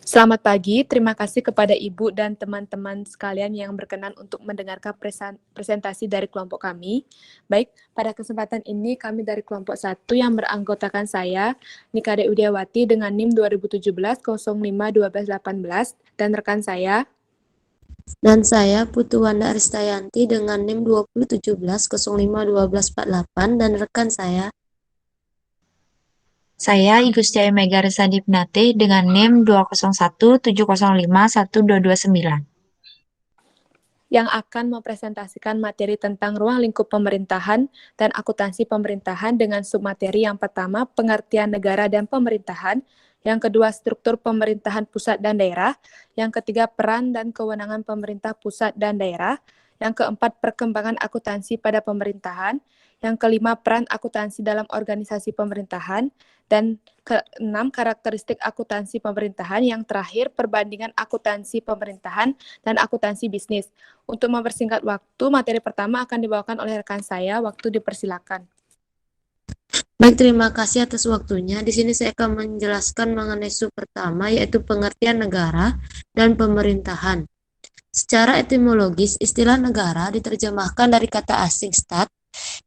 Selamat pagi, terima kasih kepada Ibu dan teman-teman sekalian yang berkenan untuk mendengarkan presentasi dari kelompok kami. Baik, pada kesempatan ini kami dari kelompok 1 yang beranggotakan saya, Nikade Udiawati dengan NIM 2017 05 12 18 dan rekan saya. Dan saya Putu Wanda Aristayanti dengan NIM 2017 05 12 48 dan rekan Saya Igustia Mega Resadi Pinate dengan NIM 201705129. Yang akan mempresentasikan materi tentang ruang lingkup pemerintahan dan akuntansi pemerintahan dengan submateri yang pertama, pengertian negara dan pemerintahan, yang kedua, struktur pemerintahan pusat dan daerah, yang ketiga, peran dan kewenangan pemerintah pusat dan daerah, yang keempat, perkembangan akuntansi pada pemerintahan, yang kelima, peran akuntansi dalam organisasi pemerintahan, dan keenam, karakteristik akuntansi pemerintahan, yang terakhir, perbandingan akuntansi pemerintahan dan akuntansi bisnis. Untuk mempersingkat waktu, materi pertama akan dibawakan oleh rekan saya. Waktu dipersilakan. Baik, terima kasih atas waktunya. Di sini saya akan menjelaskan mengenai sub pertama, yaitu pengertian negara dan pemerintahan. Secara etimologis, istilah negara diterjemahkan dari kata asing stat,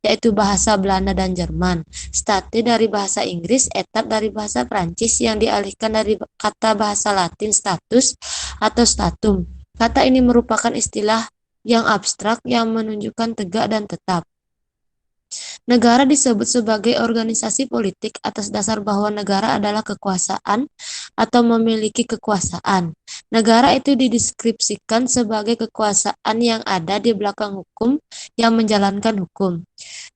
yaitu bahasa Belanda dan Jerman, state dari bahasa Inggris, etat dari bahasa Prancis yang dialihkan dari kata bahasa Latin status atau statum. Kata ini merupakan istilah yang abstrak yang menunjukkan tegak dan tetap. Negara disebut sebagai organisasi politik atas dasar bahwa negara adalah kekuasaan atau memiliki kekuasaan. Negara itu dideskripsikan sebagai kekuasaan yang ada di belakang hukum yang menjalankan hukum.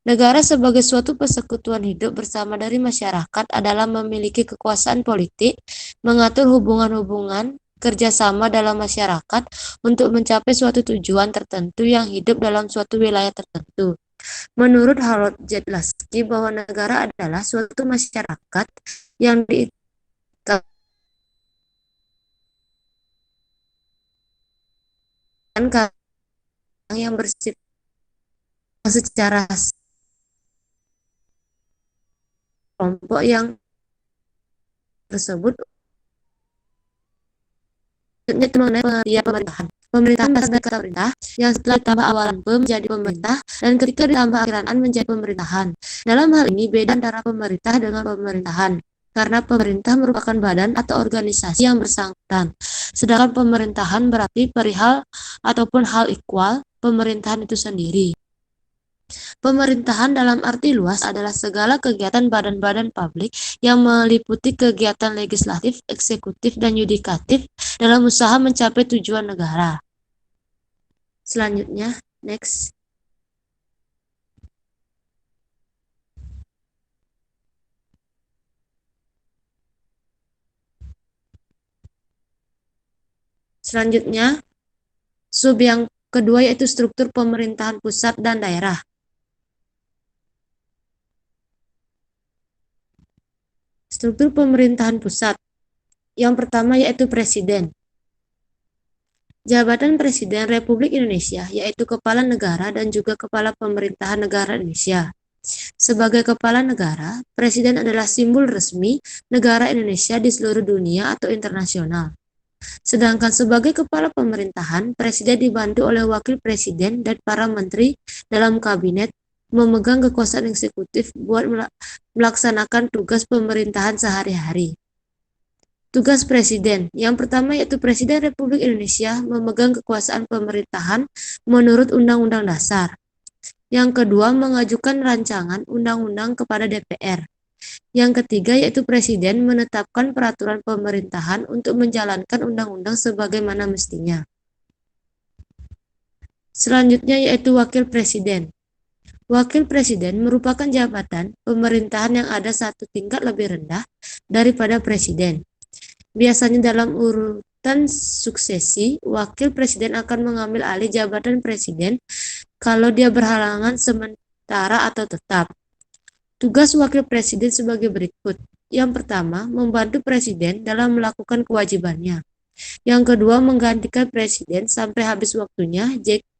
Negara sebagai suatu persekutuan hidup bersama dari masyarakat adalah memiliki kekuasaan politik, mengatur hubungan-hubungan kerjasama dalam masyarakat untuk mencapai suatu tujuan tertentu yang hidup dalam suatu wilayah tertentu. Menurut Harold Z. Lasky, bahwa negara adalah suatu masyarakat yang diikatkan yang bersifat secara kelompok yang tersebut itu mengenai pengertian pemerintahan. Pemerintahan berasal dari kata perintah yang setelah ditambah awalan pe menjadi pemerintah dan ketika ditambah akhiran an menjadi pemerintahan. Dalam hal ini beda antara pemerintah dengan pemerintahan karena pemerintah merupakan badan atau organisasi yang bersangkutan. Sedangkan pemerintahan berarti perihal ataupun hal ikhwal pemerintahan itu sendiri. Pemerintahan dalam arti luas adalah segala kegiatan badan-badan publik yang meliputi kegiatan legislatif, eksekutif, dan yudikatif dalam usaha mencapai tujuan negara. Selanjutnya, next. Selanjutnya, sub yang kedua yaitu struktur pemerintahan pusat dan daerah. Struktur pemerintahan pusat. Yang pertama yaitu presiden. Jabatan Presiden Republik Indonesia yaitu Kepala Negara dan juga Kepala Pemerintahan Negara Indonesia. Sebagai kepala negara, Presiden adalah simbol resmi negara Indonesia di seluruh dunia atau internasional. Sedangkan sebagai kepala pemerintahan, Presiden dibantu oleh Wakil Presiden dan para menteri dalam kabinet memegang kekuasaan eksekutif buat melaksanakan tugas pemerintahan sehari-hari. Tugas Presiden. Yang pertama yaitu Presiden Republik Indonesia memegang kekuasaan pemerintahan menurut Undang-Undang Dasar. Yang kedua, mengajukan rancangan undang-undang kepada DPR. Yang ketiga yaitu Presiden menetapkan peraturan pemerintahan untuk menjalankan undang-undang sebagaimana mestinya. Selanjutnya yaitu Wakil Presiden. Wakil Presiden merupakan jabatan pemerintahan yang ada satu tingkat lebih rendah daripada Presiden. Biasanya dalam urutan suksesi, Wakil Presiden akan mengambil alih jabatan Presiden kalau dia berhalangan sementara atau tetap. Tugas Wakil Presiden sebagai berikut. Yang pertama, membantu Presiden dalam melakukan kewajibannya. Yang kedua, menggantikan Presiden sampai habis waktunya.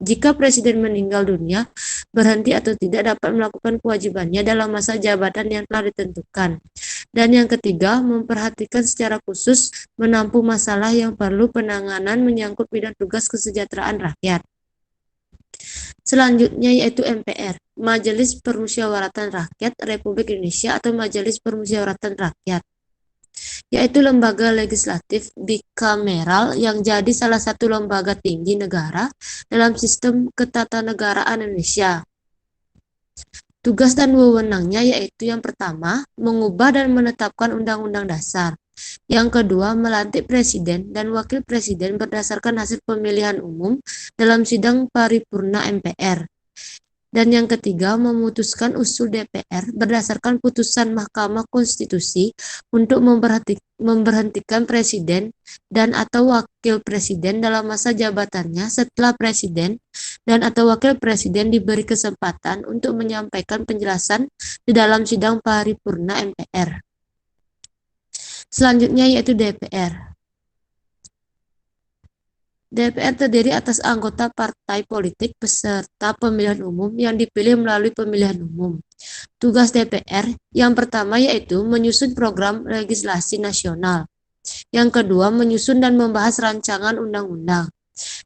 Jika Presiden meninggal dunia, berhenti atau tidak dapat melakukan kewajibannya dalam masa jabatan yang telah ditentukan. Dan yang ketiga, memperhatikan secara khusus menampung masalah yang perlu penanganan menyangkut bidang tugas kesejahteraan rakyat. Selanjutnya yaitu MPR, Majelis Permusyawaratan Rakyat Republik Indonesia atau Majelis Permusyawaratan Rakyat, yaitu lembaga legislatif bikameral yang jadi salah satu lembaga tinggi negara dalam sistem ketatanegaraan Indonesia. Tugas dan wewenangnya yaitu yang pertama, mengubah dan menetapkan Undang-Undang Dasar. Yang kedua, melantik presiden dan wakil presiden berdasarkan hasil pemilihan umum dalam sidang paripurna MPR. Dan yang ketiga, memutuskan usul DPR berdasarkan putusan Mahkamah Konstitusi untuk memberhentikan presiden dan atau wakil presiden dalam masa jabatannya setelah presiden dan atau wakil presiden diberi kesempatan untuk menyampaikan penjelasan di dalam sidang paripurna MPR. Selanjutnya yaitu DPR. DPR terdiri atas anggota partai politik peserta pemilihan umum yang dipilih melalui pemilihan umum. Tugas DPR yang pertama yaitu menyusun program legislasi nasional. Yang kedua, menyusun dan membahas rancangan undang-undang.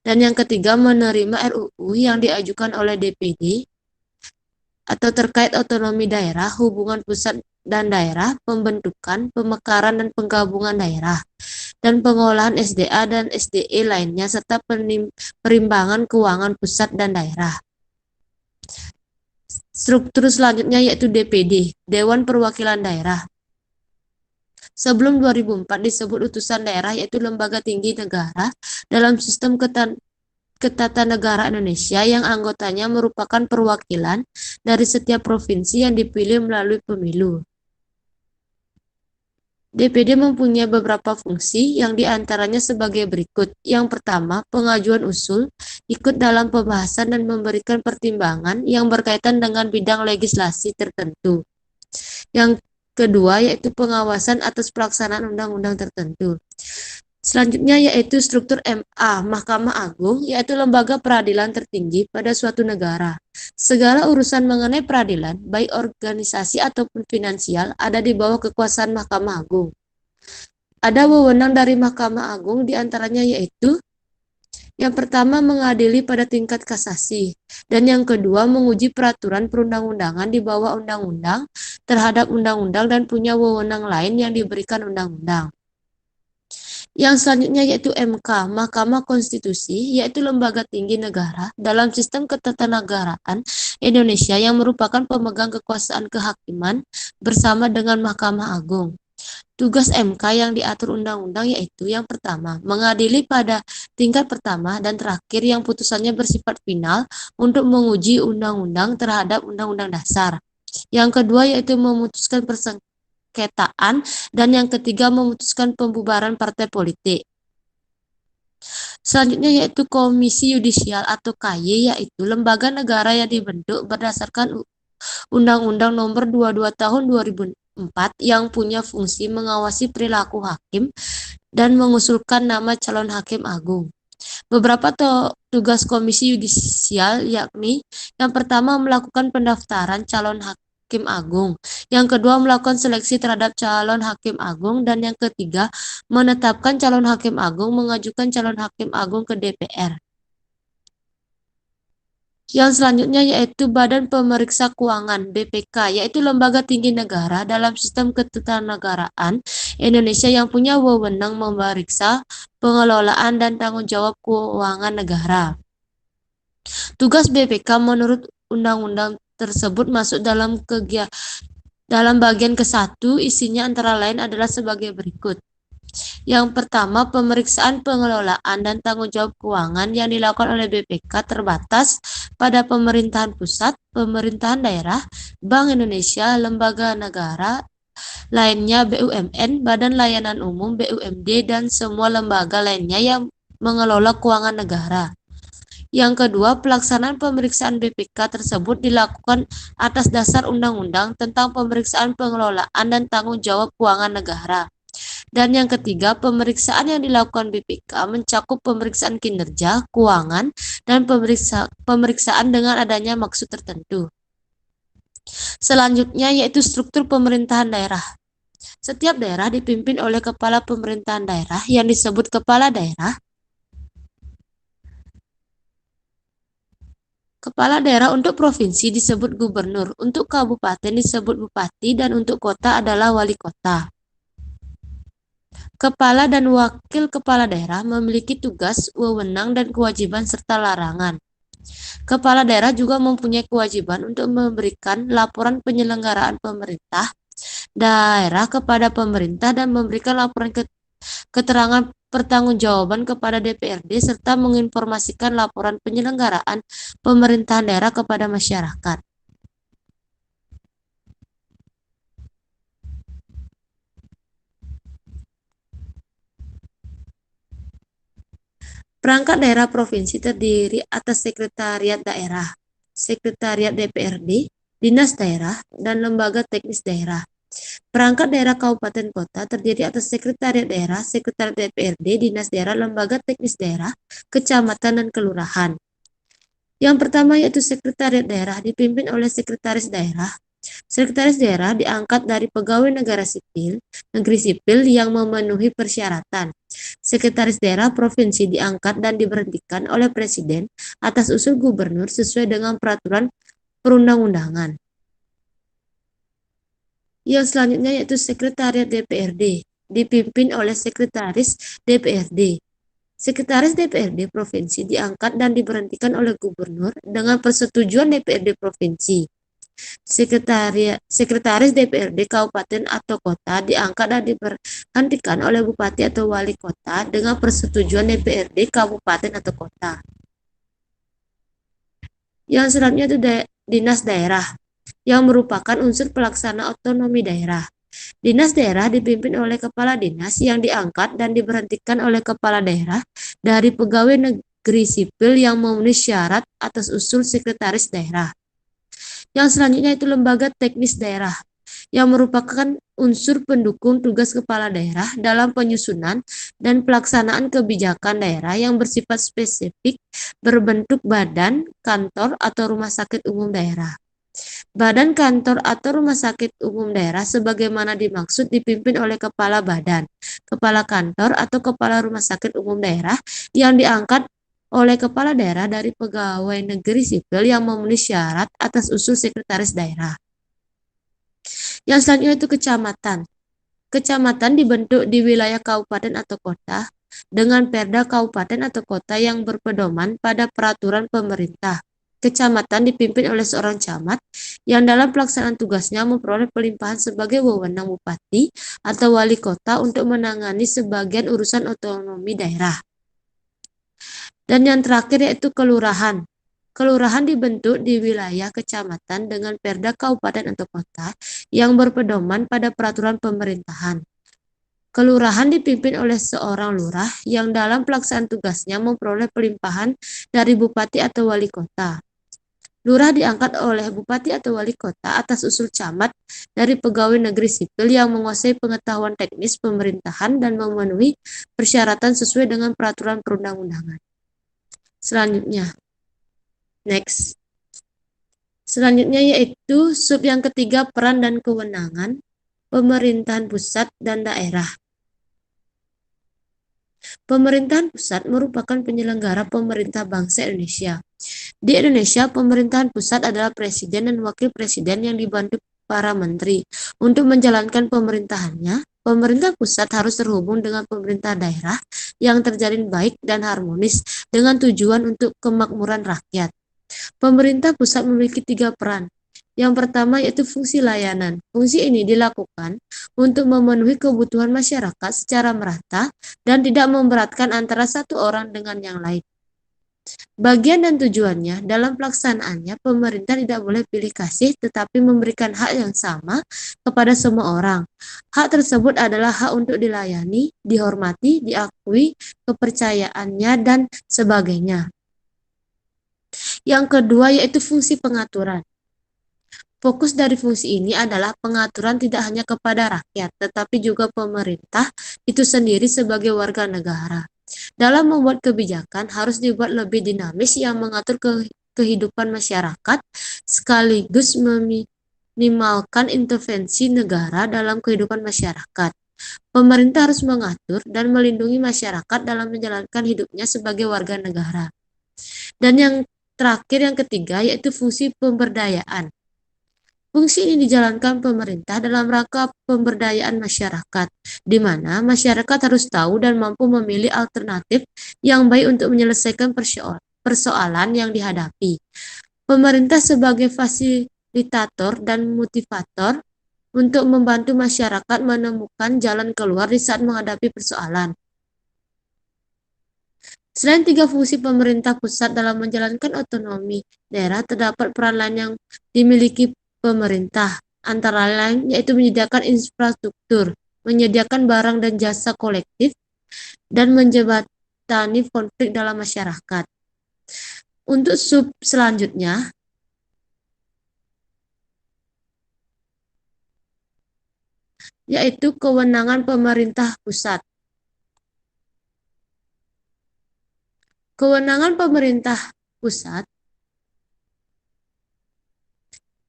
Dan yang ketiga, menerima RUU yang diajukan oleh DPD atau terkait otonomi daerah, hubungan pusat dan daerah, pembentukan, pemekaran dan penggabungan daerah, dan pengolahan SDA dan SDE lainnya, serta perimbangan keuangan pusat dan daerah. Struktur selanjutnya yaitu DPD, Dewan Perwakilan Daerah. Sebelum 2004 disebut utusan daerah, yaitu lembaga tinggi negara dalam sistem ketatanegaraan Indonesia yang anggotanya merupakan perwakilan dari setiap provinsi yang dipilih melalui pemilu. DPD mempunyai beberapa fungsi yang diantaranya sebagai berikut. Yang pertama, pengajuan usul, ikut dalam pembahasan dan memberikan pertimbangan yang berkaitan dengan bidang legislasi tertentu. Yang kedua, yaitu pengawasan atas pelaksanaan undang-undang tertentu. Selanjutnya yaitu struktur MA, Mahkamah Agung, yaitu lembaga peradilan tertinggi pada suatu negara. Segala urusan mengenai peradilan, baik organisasi ataupun finansial, ada di bawah kekuasaan Mahkamah Agung. Ada wewenang dari Mahkamah Agung diantaranya yaitu yang pertama, mengadili pada tingkat kasasi, dan yang kedua, menguji peraturan perundang-undangan di bawah undang-undang terhadap undang-undang dan punya wewenang lain yang diberikan undang-undang. Yang selanjutnya yaitu MK, Mahkamah Konstitusi, yaitu lembaga tinggi negara dalam sistem ketatanegaraan Indonesia yang merupakan pemegang kekuasaan kehakiman bersama dengan Mahkamah Agung. Tugas MK yang diatur undang-undang yaitu yang pertama, mengadili pada tingkat pertama dan terakhir yang putusannya bersifat final untuk menguji undang-undang terhadap undang-undang dasar. Yang kedua yaitu memutuskan persengketaan, dan yang ketiga memutuskan pembubaran partai politik. Selanjutnya yaitu Komisi Yudisial atau KY, yaitu lembaga negara yang dibentuk berdasarkan Undang-Undang Nomor 22 Tahun 2004 yang punya fungsi mengawasi perilaku hakim dan mengusulkan nama calon hakim agung. Beberapa tugas Komisi Yudisial yakni yang pertama, melakukan pendaftaran calon hakim agung, yang kedua, melakukan seleksi terhadap calon hakim agung, dan yang ketiga, menetapkan calon hakim agung, mengajukan calon hakim agung ke DPR. Yang selanjutnya yaitu Badan Pemeriksa Keuangan BPK, yaitu lembaga tinggi negara dalam sistem ketatanegaraan Indonesia yang punya wewenang memeriksa pengelolaan dan tanggung jawab keuangan negara. Tugas BPK menurut undang-undang tersebut masuk dalam bagian ke-1, isinya antara lain adalah sebagai berikut. Yang pertama, pemeriksaan pengelolaan dan tanggung jawab keuangan yang dilakukan oleh BPK terbatas pada pemerintahan pusat, pemerintahan daerah, Bank Indonesia, lembaga negara lainnya, BUMN, Badan Layanan Umum, BUMD, dan semua lembaga lainnya yang mengelola keuangan negara. Yang kedua, pelaksanaan pemeriksaan BPK tersebut dilakukan atas dasar undang-undang tentang pemeriksaan pengelolaan dan tanggung jawab keuangan negara. Dan yang ketiga, pemeriksaan yang dilakukan BPK mencakup pemeriksaan kinerja, keuangan, dan pemeriksaan dengan adanya maksud tertentu. Selanjutnya yaitu struktur pemerintahan daerah. Setiap daerah dipimpin oleh kepala pemerintahan daerah yang disebut kepala daerah. Kepala daerah untuk provinsi disebut gubernur, untuk kabupaten disebut bupati, dan untuk kota adalah wali kota. Kepala dan wakil kepala daerah memiliki tugas, wewenang, dan kewajiban serta larangan. Kepala daerah juga mempunyai kewajiban untuk memberikan laporan penyelenggaraan pemerintah daerah kepada pemerintah dan memberikan laporan keterangan pertanggungjawaban kepada DPRD serta menginformasikan laporan penyelenggaraan pemerintahan daerah kepada masyarakat. Perangkat daerah provinsi terdiri atas sekretariat daerah, sekretariat DPRD, dinas daerah, dan lembaga teknis daerah. Perangkat daerah kabupaten kota terdiri atas sekretariat daerah, sekretariat DPRD, dinas daerah, lembaga teknis daerah, kecamatan, dan kelurahan. Yang pertama yaitu sekretariat daerah dipimpin oleh sekretaris daerah. Sekretaris daerah diangkat dari pegawai negeri sipil yang memenuhi persyaratan. Sekretaris daerah provinsi diangkat dan diberhentikan oleh presiden atas usul gubernur sesuai dengan peraturan perundang-undangan. Yang selanjutnya yaitu sekretariat DPRD, dipimpin oleh sekretaris DPRD. Sekretaris DPRD provinsi diangkat dan diberhentikan oleh gubernur dengan persetujuan DPRD provinsi. Sekretaris DPRD kabupaten atau kota diangkat dan diberhentikan oleh bupati atau wali kota dengan persetujuan DPRD kabupaten atau kota. Yang selanjutnya itu dinas daerah, yang merupakan unsur pelaksana otonomi daerah. Dinas daerah dipimpin oleh kepala dinas yang diangkat dan diberhentikan oleh kepala daerah dari pegawai negeri sipil yang memenuhi syarat atas usul sekretaris daerah. Yang selanjutnya itu lembaga teknis daerah, yang merupakan unsur pendukung tugas kepala daerah dalam penyusunan dan pelaksanaan kebijakan daerah yang bersifat spesifik berbentuk badan, kantor, atau rumah sakit umum daerah. Badan, kantor, atau rumah sakit umum daerah sebagaimana dimaksud dipimpin oleh kepala badan, kepala kantor, atau kepala rumah sakit umum daerah yang diangkat oleh kepala daerah dari pegawai negeri sipil yang memenuhi syarat atas usul sekretaris daerah. Yang selanjutnya itu kecamatan. Kecamatan dibentuk di wilayah kabupaten atau kota dengan perda kabupaten atau kota yang berpedoman pada peraturan pemerintah. Kecamatan dipimpin oleh seorang camat yang dalam pelaksanaan tugasnya memperoleh pelimpahan sebagai wewenang bupati atau wali kota untuk menangani sebagian urusan otonomi daerah. Dan yang terakhir yaitu kelurahan. Kelurahan dibentuk di wilayah kecamatan dengan perda kabupaten atau kota yang berpedoman pada peraturan pemerintahan. Kelurahan dipimpin oleh seorang lurah yang dalam pelaksanaan tugasnya memperoleh pelimpahan dari bupati atau wali kota. Lurah diangkat oleh bupati atau wali kota atas usul camat dari pegawai negeri sipil yang menguasai pengetahuan teknis pemerintahan dan memenuhi persyaratan sesuai dengan peraturan perundang-undangan. Selanjutnya, next. Selanjutnya yaitu sub yang ketiga, peran dan kewenangan pemerintahan pusat dan daerah. Pemerintahan pusat merupakan penyelenggara pemerintah bangsa Indonesia. Di Indonesia, pemerintahan pusat adalah presiden dan wakil presiden yang dibantu para menteri. Untuk menjalankan pemerintahannya, pemerintah pusat harus terhubung dengan pemerintah daerah yang terjalin baik dan harmonis dengan tujuan untuk kemakmuran rakyat. Pemerintah pusat memiliki 3 peran. Yang pertama yaitu fungsi layanan. Fungsi ini dilakukan untuk memenuhi kebutuhan masyarakat secara merata dan tidak memberatkan antara satu orang dengan yang lain. Bagian dan tujuannya dalam pelaksanaannya, pemerintah tidak boleh pilih kasih tetapi memberikan hak yang sama kepada semua orang. Hak tersebut adalah hak untuk dilayani, dihormati, diakui, kepercayaannya, dan sebagainya. Yang kedua yaitu fungsi pengaturan. Fokus dari fungsi ini adalah pengaturan tidak hanya kepada rakyat, tetapi juga pemerintah itu sendiri sebagai warga negara. Dalam membuat kebijakan harus dibuat lebih dinamis yang mengatur kehidupan masyarakat sekaligus meminimalkan intervensi negara dalam kehidupan masyarakat. Pemerintah harus mengatur dan melindungi masyarakat dalam menjalankan hidupnya sebagai warga negara. Dan yang terakhir, yang ketiga, yaitu fungsi pemberdayaan. Fungsi ini dijalankan pemerintah dalam rangka pemberdayaan masyarakat, di mana masyarakat harus tahu dan mampu memilih alternatif yang baik untuk menyelesaikan persoalan yang dihadapi. Pemerintah sebagai fasilitator dan motivator untuk membantu masyarakat menemukan jalan keluar di saat menghadapi persoalan. Selain tiga fungsi pemerintah pusat dalam menjalankan otonomi daerah, terdapat peran lain yang dimiliki pemerintah, antara lain yaitu menyediakan infrastruktur, menyediakan barang dan jasa kolektif, dan menjembatani konflik dalam masyarakat. Untuk sub selanjutnya, yaitu kewenangan pemerintah pusat. Kewenangan pemerintah pusat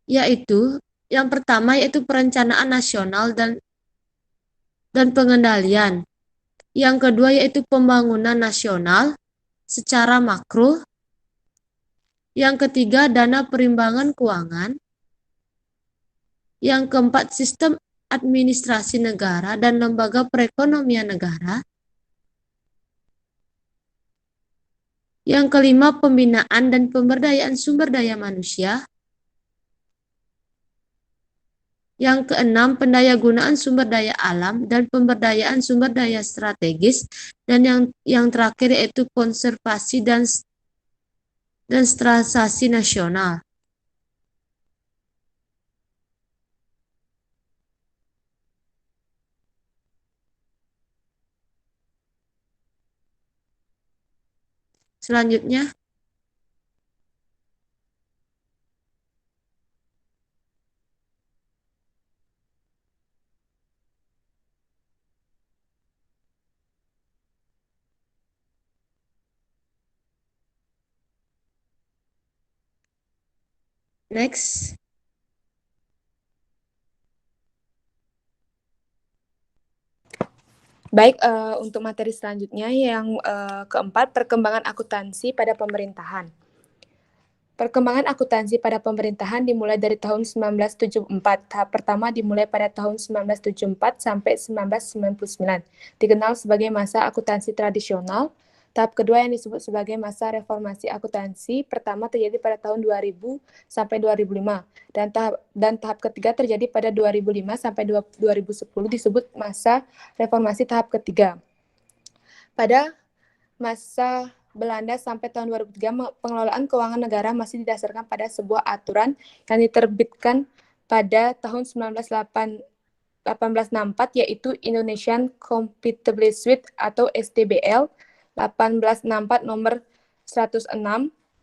yaitu yang pertama yaitu perencanaan nasional dan pengendalian. Yang kedua yaitu pembangunan nasional secara makro. Yang ketiga dana perimbangan keuangan. Yang keempat sistem administrasi negara dan lembaga perekonomian negara. Yang kelima pembinaan dan pemberdayaan sumber daya manusia. Yang keenam, pendayagunaan sumber daya alam dan pemberdayaan sumber daya strategis. Dan yang terakhir yaitu konservasi dan stabilisasi nasional. Selanjutnya, next. Baik, untuk materi selanjutnya yang keempat, perkembangan akuntansi pada pemerintahan. Perkembangan akuntansi pada pemerintahan dimulai dari tahun 1974. Tahap pertama dimulai pada tahun 1974 sampai 1999. Dikenal sebagai masa akuntansi tradisional. Tahap kedua yang disebut sebagai masa reformasi akuntansi pertama terjadi pada tahun 2000 sampai 2005. Dan tahap ketiga terjadi pada 2005 sampai 2010 disebut masa reformasi tahap ketiga. Pada masa Belanda sampai tahun 2003, pengelolaan keuangan negara masih didasarkan pada sebuah aturan yang diterbitkan pada tahun 1864, yaitu Indonesian Comptability Suite atau STBL 1864 nomor 106,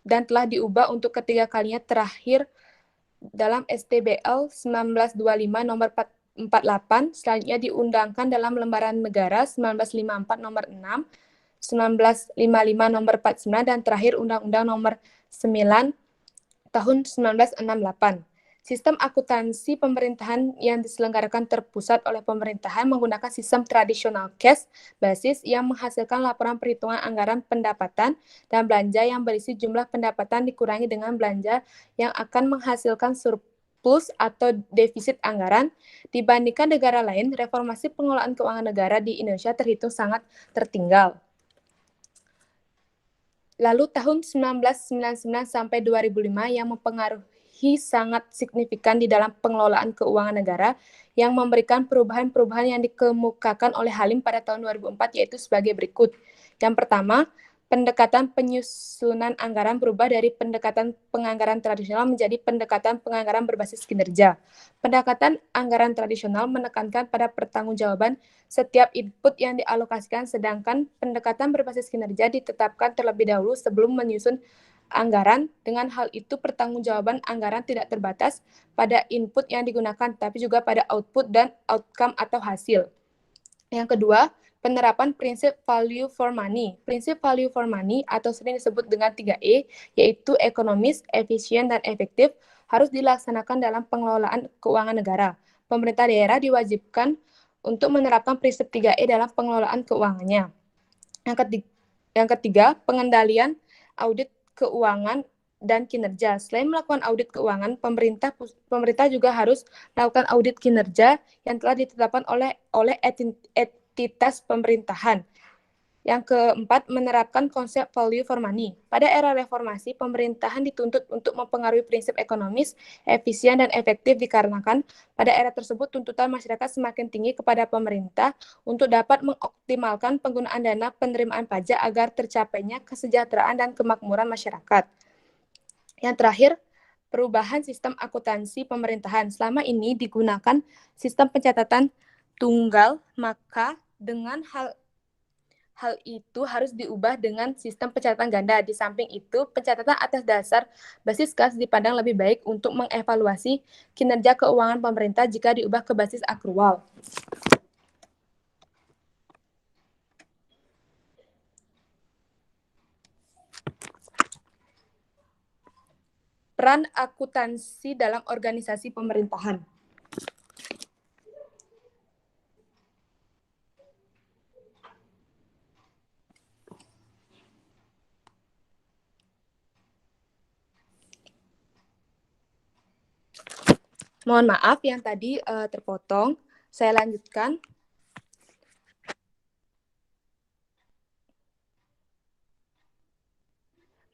dan telah diubah untuk ketiga kalinya terakhir dalam STBL 1925 nomor 48, selanjutnya diundangkan dalam Lembaran Negara 1954 nomor 6, 1955 nomor 49, dan terakhir Undang-Undang nomor 9 tahun 1968. Sistem akuntansi pemerintahan yang diselenggarakan terpusat oleh pemerintahan menggunakan sistem tradisional cash basis yang menghasilkan laporan perhitungan anggaran pendapatan dan belanja yang berisi jumlah pendapatan dikurangi dengan belanja yang akan menghasilkan surplus atau defisit anggaran. Dibandingkan negara lain, reformasi pengelolaan keuangan negara di Indonesia terhitung sangat tertinggal. Lalu tahun 1999 sampai 2005 yang mempengaruhi sangat signifikan di dalam pengelolaan keuangan negara yang memberikan perubahan-perubahan yang dikemukakan oleh Halim pada tahun 2004 yaitu sebagai berikut. Yang pertama, pendekatan penyusunan anggaran berubah dari pendekatan penganggaran tradisional menjadi pendekatan penganggaran berbasis kinerja. Pendekatan anggaran tradisional menekankan pada pertanggungjawaban setiap input yang dialokasikan, sedangkan pendekatan berbasis kinerja ditetapkan terlebih dahulu sebelum menyusun anggaran. Dengan hal itu, pertanggungjawaban anggaran tidak terbatas pada input yang digunakan, tapi juga pada output dan outcome atau hasil. Yang kedua, penerapan prinsip value for money. Prinsip value for money atau sering disebut dengan 3E, yaitu ekonomis, efisien, dan efektif, harus dilaksanakan dalam pengelolaan keuangan negara. Pemerintah daerah diwajibkan untuk menerapkan prinsip 3E dalam pengelolaan keuangannya. Yang ketiga, pengendalian audit keuangan dan kinerja. Selain melakukan audit keuangan, pemerintah juga harus melakukan audit kinerja yang telah ditetapkan oleh entitas pemerintahan. Yang keempat, menerapkan konsep value for money. Pada era reformasi, pemerintahan dituntut untuk mempengaruhi prinsip ekonomis, efisien, dan efektif dikarenakan pada era tersebut tuntutan masyarakat semakin tinggi kepada pemerintah untuk dapat mengoptimalkan penggunaan dana penerimaan pajak agar tercapainya kesejahteraan dan kemakmuran masyarakat. Yang terakhir, perubahan sistem akuntansi pemerintahan. Selama ini digunakan sistem pencatatan tunggal, maka dengan hal itu harus diubah dengan sistem pencatatan ganda. Di samping itu, pencatatan atas dasar basis kas dipandang lebih baik untuk mengevaluasi kinerja keuangan pemerintah jika diubah ke basis akrual. Peran akuntansi dalam organisasi pemerintahan. Mohon maaf yang tadi terpotong. Saya lanjutkan.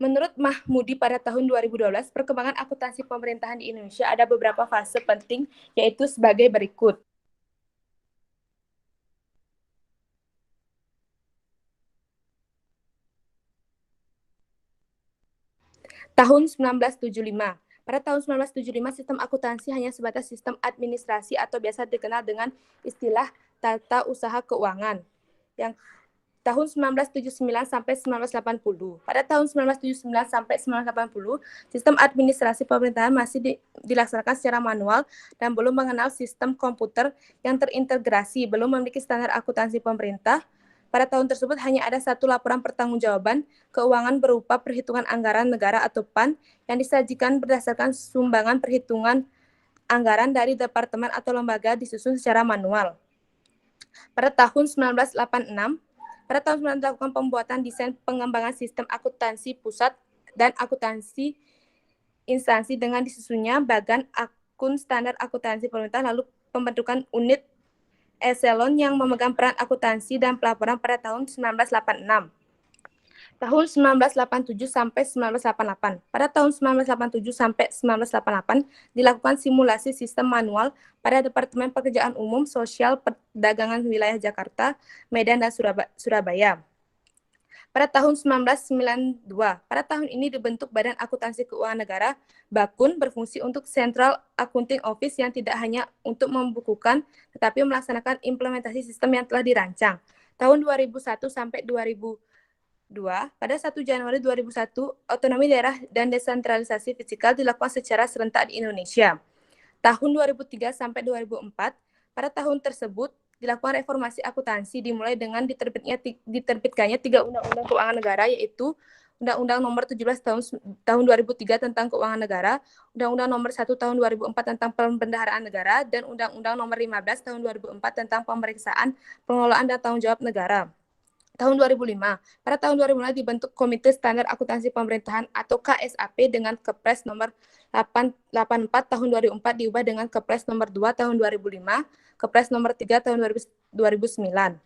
Menurut Mahmudi pada tahun 2012, perkembangan akuntansi pemerintahan di Indonesia ada beberapa fase penting, yaitu sebagai berikut. Tahun 1975. Pada tahun 1975, sistem akuntansi hanya sebatas sistem administrasi atau biasa dikenal dengan istilah tata usaha keuangan. Yang tahun 1979 sampai 1980. Pada tahun 1979 sampai 1980, sistem administrasi pemerintahan masih dilaksanakan secara manual dan belum mengenal sistem komputer yang terintegrasi, belum memiliki standar akuntansi pemerintah. Pada tahun tersebut hanya ada satu laporan pertanggungjawaban keuangan berupa perhitungan anggaran negara atau PAN yang disajikan berdasarkan sumbangan perhitungan anggaran dari departemen atau lembaga disusun secara manual. Pada tahun 1986, dilakukan pembuatan desain pengembangan sistem akuntansi pusat dan akuntansi instansi dengan disusunnya bagan akun standar akuntansi pemerintah, lalu pembentukan unit eselon yang memegang peran akuntansi dan pelaporan pada tahun 1986. Tahun 1987 sampai 1988. Pada tahun 1987 sampai 1988 dilakukan simulasi sistem manual pada Departemen Pekerjaan Umum, Sosial, Perdagangan Wilayah Jakarta, Medan, dan Surabaya. Pada tahun 1992, pada tahun ini dibentuk Badan Akuntansi Keuangan Negara, Bakun, berfungsi untuk Central Accounting Office yang tidak hanya untuk membukukan, tetapi melaksanakan implementasi sistem yang telah dirancang. Tahun 2001 sampai 2002, pada 1 Januari 2001, otonomi daerah dan desentralisasi fiskal dilakukan secara serentak di Indonesia. Tahun 2003 sampai 2004, pada tahun tersebut, dilakukan reformasi akuntansi dimulai dengan diterbitkannya 3 undang-undang keuangan negara, yaitu Undang-Undang Nomor 17 tahun 2003 tentang Keuangan Negara, Undang-Undang Nomor 1 tahun 2004 tentang Pembendaharaan Negara, dan Undang-Undang Nomor 15 tahun 2004 tentang Pemeriksaan, Pengelolaan, dan Tanggung Jawab Negara. Tahun 2005, pada tahun 2005 dibentuk Komite Standar Akuntansi Pemerintahan atau KSAP dengan Kepres nomor 84 tahun 2004 diubah dengan Kepres nomor 2 tahun 2005, Kepres nomor 3 tahun 2009.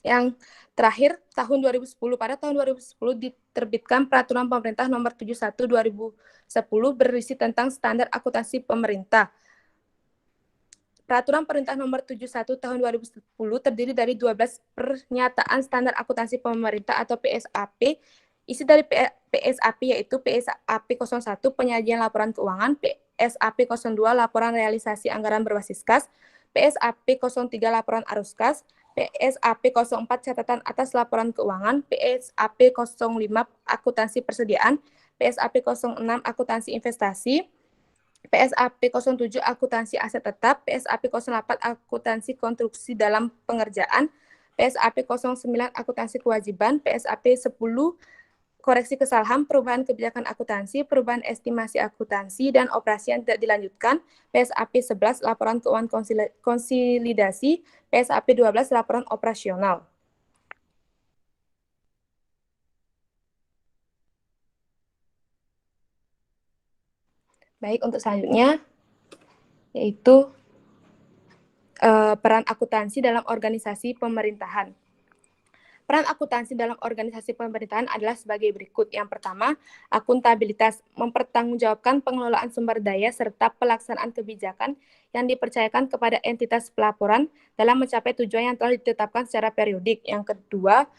Yang terakhir, tahun 2010. Pada tahun 2010 diterbitkan Peraturan Pemerintah nomor 71 2010 berisi tentang standar akuntansi pemerintah. Peraturan Pemerintah nomor 71 tahun 2010 terdiri dari 12 pernyataan standar akuntansi pemerintah atau PSAP. Isi dari PSAP yaitu PSAP 01 penyajian laporan keuangan, PSAP 02 laporan realisasi anggaran berbasis kas, PSAP 03 laporan arus kas, PSAP 04 catatan atas laporan keuangan, PSAP 05 akuntansi persediaan, PSAP 06 akuntansi investasi, PSAP 07 akuntansi aset tetap, PSAP 08 akuntansi konstruksi dalam pengerjaan, PSAP 09 akuntansi kewajiban, PSAP 10 koreksi kesalahan, perubahan kebijakan akuntansi, perubahan estimasi akuntansi, dan operasi yang tidak dilanjutkan, PSAP 11 laporan keuangan konsolidasi, PSAP 12 laporan operasional. Baik, untuk selanjutnya yaitu peran akuntansi dalam organisasi pemerintahan. Peran akuntansi dalam organisasi pemerintahan adalah sebagai berikut. Yang pertama, akuntabilitas, mempertanggungjawabkan pengelolaan sumber daya serta pelaksanaan kebijakan yang dipercayakan kepada entitas pelaporan dalam mencapai tujuan yang telah ditetapkan secara periodik. Yang kedua,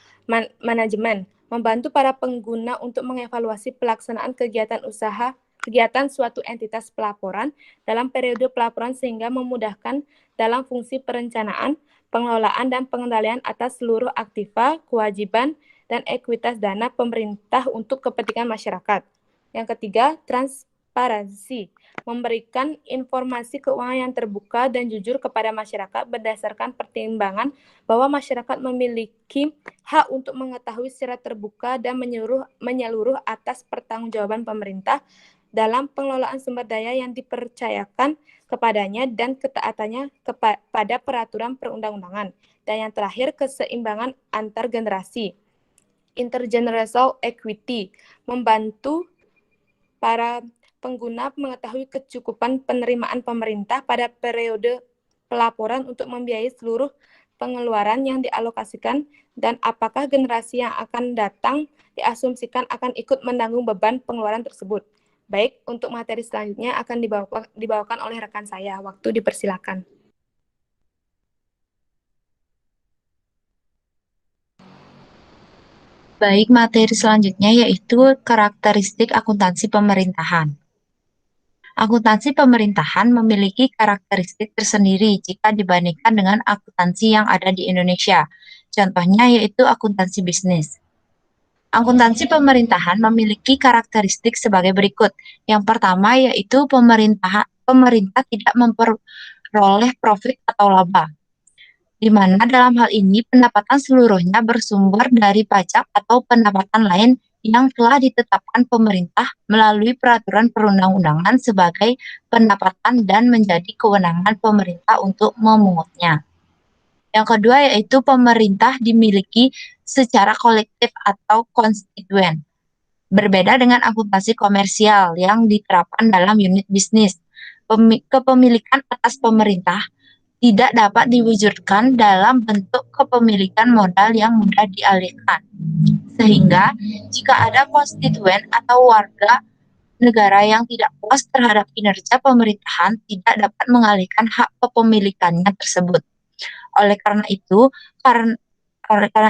manajemen, membantu para pengguna untuk mengevaluasi pelaksanaan kegiatan suatu entitas pelaporan dalam periode pelaporan sehingga memudahkan dalam fungsi perencanaan, pengelolaan dan pengendalian atas seluruh aktiva, kewajiban, dan ekuitas dana pemerintah untuk kepentingan masyarakat. Yang ketiga, transparansi, memberikan informasi keuangan yang terbuka dan jujur kepada masyarakat berdasarkan pertimbangan bahwa masyarakat memiliki hak untuk mengetahui secara terbuka dan menyeluruh atas pertanggungjawaban pemerintah dalam pengelolaan sumber daya yang dipercayakan kepadanya dan ketaatannya kepada peraturan perundang-undangan. Dan yang terakhir, keseimbangan antar generasi. Intergenerational equity, membantu para pengguna mengetahui kecukupan penerimaan pemerintah pada periode pelaporan untuk membiayai seluruh pengeluaran yang dialokasikan dan apakah generasi yang akan datang diasumsikan akan ikut menanggung beban pengeluaran tersebut. Baik, untuk materi selanjutnya akan dibawakan oleh rekan saya. Waktu dipersilakan. Baik, materi selanjutnya yaitu karakteristik akuntansi pemerintahan. Akuntansi pemerintahan memiliki karakteristik tersendiri jika dibandingkan dengan akuntansi yang ada di Indonesia. Contohnya yaitu akuntansi bisnis. Akuntansi pemerintahan memiliki karakteristik sebagai berikut. Yang pertama yaitu pemerintah tidak memperoleh profit atau laba, di mana dalam hal ini pendapatan seluruhnya bersumber dari pajak atau pendapatan lain yang telah ditetapkan pemerintah melalui peraturan perundang-undangan sebagai pendapatan dan menjadi kewenangan pemerintah untuk memungutnya. Yang kedua yaitu pemerintah dimiliki secara kolektif atau konstituen. Berbeda dengan akuntansi komersial yang diterapkan dalam unit bisnis. Kepemilikan atas pemerintah tidak dapat diwujudkan dalam bentuk kepemilikan modal yang mudah dialihkan. Sehingga jika ada konstituen atau warga negara yang tidak puas terhadap kinerja pemerintahan tidak dapat mengalihkan hak kepemilikannya tersebut. Oleh karena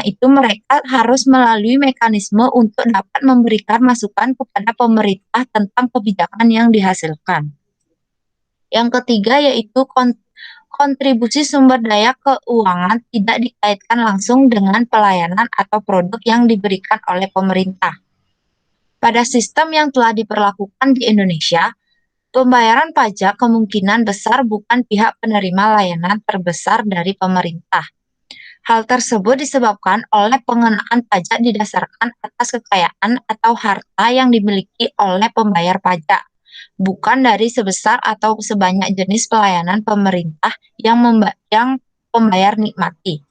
itu mereka harus melalui mekanisme untuk dapat memberikan masukan kepada pemerintah tentang kebijakan yang dihasilkan. Yang ketiga yaitu kontribusi sumber daya keuangan tidak dikaitkan langsung dengan pelayanan atau produk yang diberikan oleh pemerintah. Pada sistem yang telah diberlakukan di Indonesia, pembayaran pajak kemungkinan besar bukan pihak penerima layanan terbesar dari pemerintah. Hal tersebut disebabkan oleh pengenaan pajak didasarkan atas kekayaan atau harta yang dimiliki oleh pembayar pajak, bukan dari sebesar atau sebanyak jenis pelayanan pemerintah yang pembayar nikmati.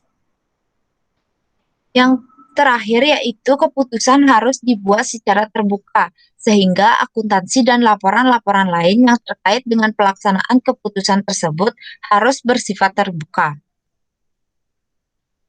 Yang terakhir yaitu keputusan harus dibuat secara terbuka, sehingga akuntansi dan laporan-laporan lain yang terkait dengan pelaksanaan keputusan tersebut harus bersifat terbuka.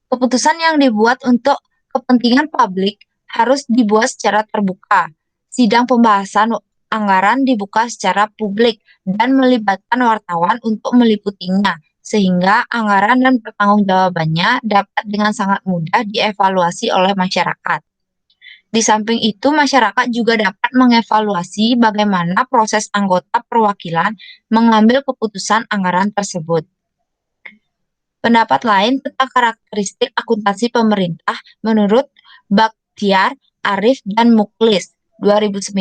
Keputusan yang dibuat untuk kepentingan publik harus dibuat secara terbuka. Sidang pembahasan anggaran dibuka secara publik dan melibatkan wartawan untuk meliputinya, sehingga anggaran dan pertanggungjawabannya dapat dengan sangat mudah dievaluasi oleh masyarakat. Di samping itu, masyarakat juga dapat mengevaluasi bagaimana proses anggota perwakilan mengambil keputusan anggaran tersebut. Pendapat lain tentang karakteristik akuntansi pemerintah menurut Bakhtiar, Arif, dan Muklis 2009.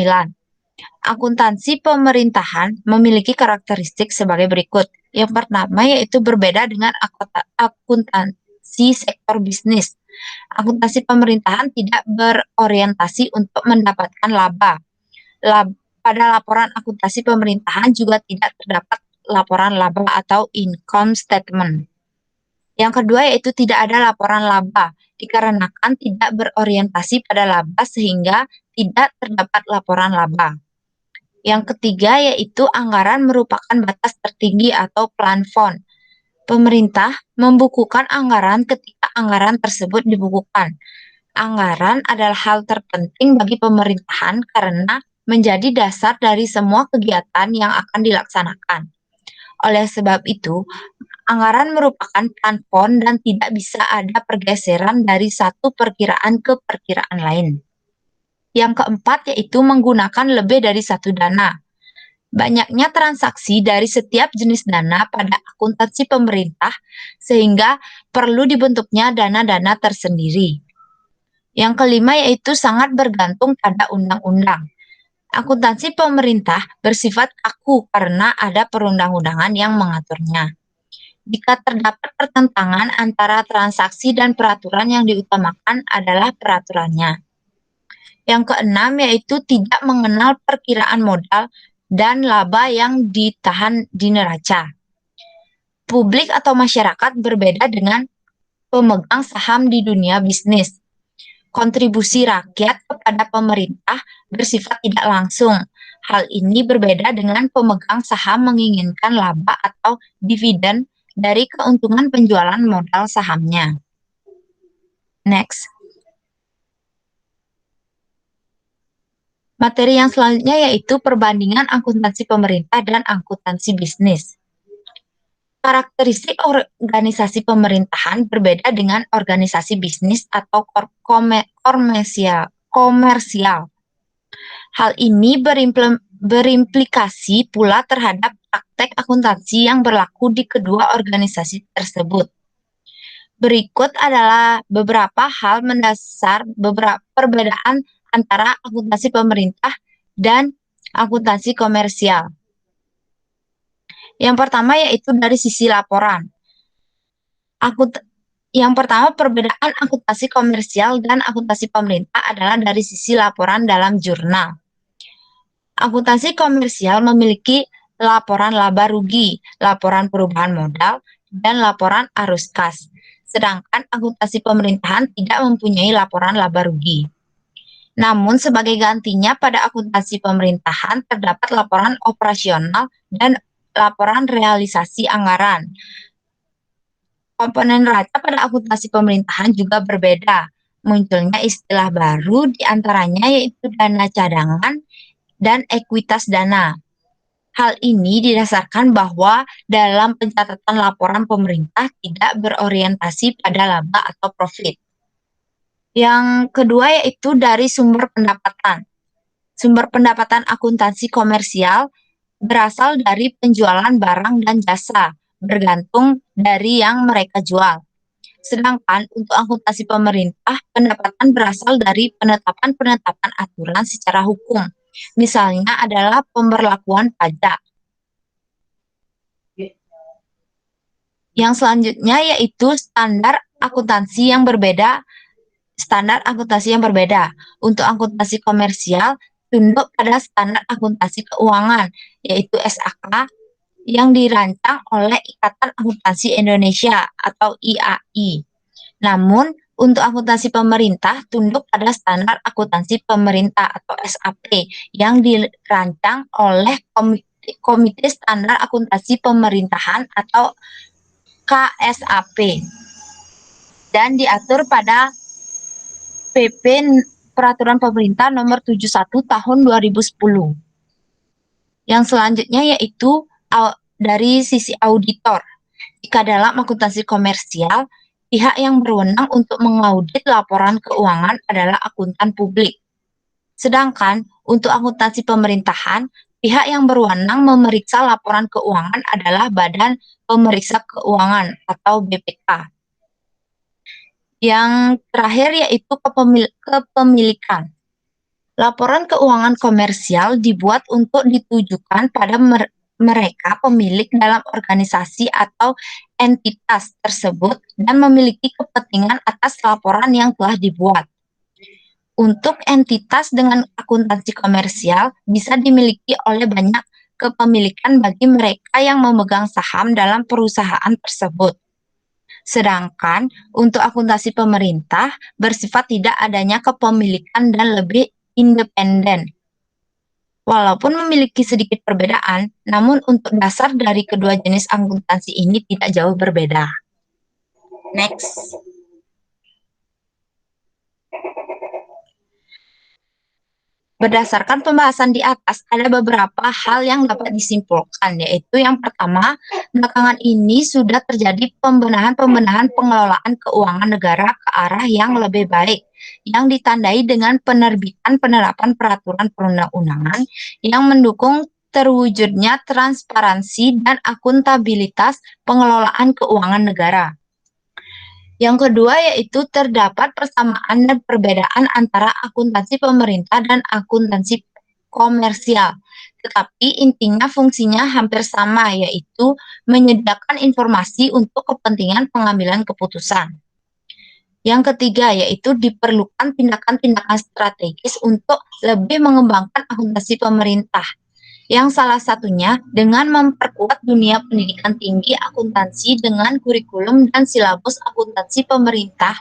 Akuntansi pemerintahan memiliki karakteristik sebagai berikut. Yang pertama yaitu berbeda dengan akuntansi sektor bisnis. Akuntansi pemerintahan tidak berorientasi untuk mendapatkan laba. Pada laporan akuntansi pemerintahan juga tidak terdapat laporan laba atau income statement. Yang kedua yaitu tidak ada laporan laba, dikarenakan tidak berorientasi pada laba sehingga tidak terdapat laporan laba. Yang ketiga yaitu anggaran merupakan batas tertinggi atau plafon. Pemerintah membukukan anggaran ketika anggaran tersebut dibukukan. Anggaran adalah hal terpenting bagi pemerintahan karena menjadi dasar dari semua kegiatan yang akan dilaksanakan. Oleh sebab itu, anggaran merupakan plafon dan tidak bisa ada pergeseran dari satu perkiraan ke perkiraan lain. Yang keempat yaitu menggunakan lebih dari satu dana. Banyaknya transaksi dari setiap jenis dana pada akuntansi pemerintah sehingga perlu dibentuknya dana-dana tersendiri. Yang kelima yaitu sangat bergantung pada undang-undang. Akuntansi pemerintah bersifat kaku karena ada perundang-undangan yang mengaturnya. Jika terdapat pertentangan antara transaksi dan peraturan yang diutamakan adalah peraturannya. Yang keenam yaitu tidak mengenal perkiraan modal dan laba yang ditahan di neraca. Publik atau masyarakat berbeda dengan pemegang saham di dunia bisnis. Kontribusi rakyat kepada pemerintah bersifat tidak langsung. Hal ini berbeda dengan pemegang saham menginginkan laba atau dividen dari keuntungan penjualan modal sahamnya. Next. Materi yang selanjutnya yaitu perbandingan akuntansi pemerintah dan akuntansi bisnis. Karakteristik organisasi pemerintahan berbeda dengan organisasi bisnis atau komersial. Hal ini berimplikasi pula terhadap praktek akuntansi yang berlaku di kedua organisasi tersebut. Berikut adalah beberapa hal mendasar beberapa perbedaan antara akuntansi pemerintah dan akuntansi komersial. Yang pertama yaitu dari sisi laporan. Yang pertama perbedaan akuntansi komersial dan akuntansi pemerintah adalah dari sisi laporan dalam jurnal. Akuntansi komersial memiliki laporan laba rugi, laporan perubahan modal, dan laporan arus kas. Sedangkan akuntansi pemerintahan tidak mempunyai laporan laba rugi. Namun sebagai gantinya pada akuntansi pemerintahan terdapat laporan operasional dan laporan realisasi anggaran. Komponen neraca pada akuntansi pemerintahan juga berbeda. Munculnya istilah baru diantaranya yaitu dana cadangan dan ekuitas dana. Hal ini didasarkan bahwa dalam pencatatan laporan pemerintah tidak berorientasi pada laba atau profit. Yang kedua yaitu dari sumber pendapatan. Sumber pendapatan akuntansi komersial berasal dari penjualan barang dan jasa, bergantung dari yang mereka jual. Sedangkan untuk akuntansi pemerintah, pendapatan berasal dari penetapan-penetapan aturan secara hukum. Misalnya adalah pemberlakuan pajak. Yang selanjutnya yaitu standar akuntansi yang berbeda. Untuk akuntansi komersial, tunduk pada standar akuntansi keuangan, yaitu SAK, yang dirancang oleh Ikatan Akuntansi Indonesia atau IAI. Namun, untuk akuntansi pemerintah tunduk pada standar akuntansi pemerintah atau SAP yang dirancang oleh Komite Standar Akuntansi Pemerintahan atau KSAP dan diatur pada PP Peraturan Pemerintah Nomor 71 Tahun 2010. Yang selanjutnya yaitu dari sisi auditor. Jika dalam akuntansi komersial, pihak yang berwenang untuk mengaudit laporan keuangan adalah akuntan publik. Sedangkan untuk akuntansi pemerintahan, pihak yang berwenang memeriksa laporan keuangan adalah Badan Pemeriksa Keuangan atau BPK. Yang terakhir yaitu kepemilikan. Laporan keuangan komersial dibuat untuk ditujukan pada mereka pemilik dalam organisasi atau entitas tersebut dan memiliki kepentingan atas laporan yang telah dibuat. Untuk entitas dengan akuntansi komersial bisa dimiliki oleh banyak kepemilikan bagi mereka yang memegang saham dalam perusahaan tersebut. Sedangkan untuk akuntansi pemerintah bersifat tidak adanya kepemilikan dan lebih independen. Walaupun memiliki sedikit perbedaan, namun untuk dasar dari kedua jenis akuntansi ini tidak jauh berbeda. Next. Berdasarkan pembahasan di atas, ada beberapa hal yang dapat disimpulkan, yaitu yang pertama, belakangan ini sudah terjadi pembenahan pengelolaan keuangan negara ke arah yang lebih baik, yang ditandai dengan penerbitan penerapan peraturan perundang-undangan yang mendukung terwujudnya transparansi dan akuntabilitas pengelolaan keuangan negara. Yang kedua yaitu terdapat persamaan dan perbedaan antara akuntansi pemerintah dan akuntansi komersial. Tetapi intinya fungsinya hampir sama, yaitu menyediakan informasi untuk kepentingan pengambilan keputusan. Yang ketiga yaitu diperlukan tindakan-tindakan strategis untuk lebih mengembangkan akuntansi pemerintah, yang salah satunya dengan memperkuat dunia pendidikan tinggi akuntansi dengan kurikulum dan silabus akuntansi pemerintah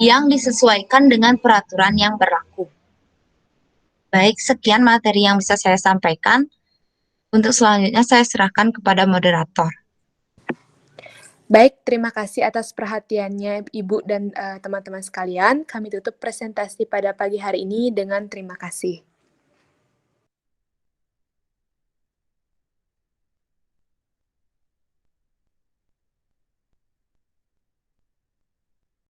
yang disesuaikan dengan peraturan yang berlaku. Baik, sekian materi yang bisa saya sampaikan. Untuk selanjutnya saya serahkan kepada moderator. Baik, terima kasih atas perhatiannya Ibu dan teman-teman sekalian. Kami tutup presentasi pada pagi hari ini dengan terima kasih.